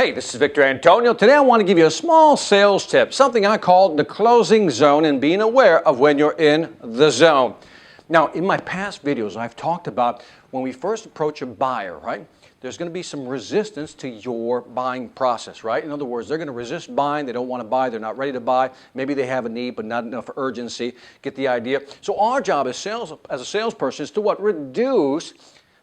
Hey, this is Victor Antonio. Today I want to give you a small sales tip, something I call the closing zone and being aware of when you're in the zone. Now, in my past videos, I've talked about when we first approach a buyer, right? There's going to be some resistance to your buying process, right? In other words, they're going to resist buying. They don't want to buy. They're not ready to buy. Maybe they have a need, but not enough urgency. Get the idea? So our job as a salesperson is to what? Reduce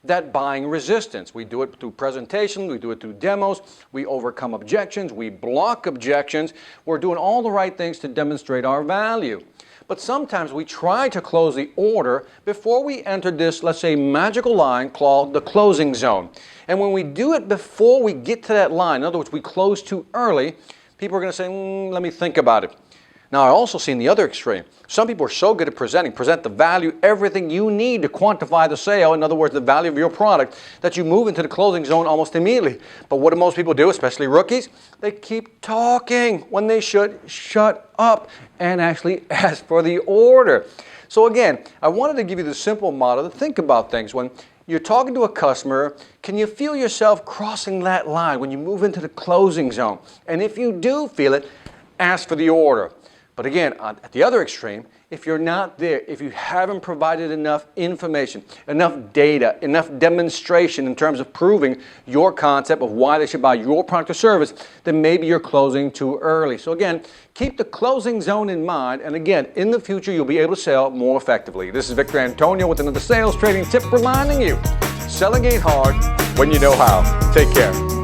that buying resistance. We do it through presentation, we do it through demos, we overcome objections, we block objections. We're doing all the right things to demonstrate our value. But sometimes we try to close the order before we enter this, let's say, magical line called the closing zone. And when we do it before we get to that line, in other words, we close too early, people are going to say, let me think about it. Now, I also seen the other extreme. Some people are so good at present the value, everything you need to quantify the sale, in other words, the value of your product, that you move into the closing zone almost immediately. But what do most people do, especially rookies? They keep talking when they should shut up and actually ask for the order. So again, I wanted to give you the simple model to think about things. When you're talking to a customer, can you feel yourself crossing that line when you move into the closing zone? And if you do feel it, ask for the order. But again, at the other extreme, if you're not there, if you haven't provided enough information, enough data, enough demonstration in terms of proving your concept of why they should buy your product or service, then maybe you're closing too early. So again, keep the closing zone in mind, and again, in the future, you'll be able to sell more effectively. This is Victor Antonio with another sales trading tip reminding you, selling ain't hard when you know how. Take care.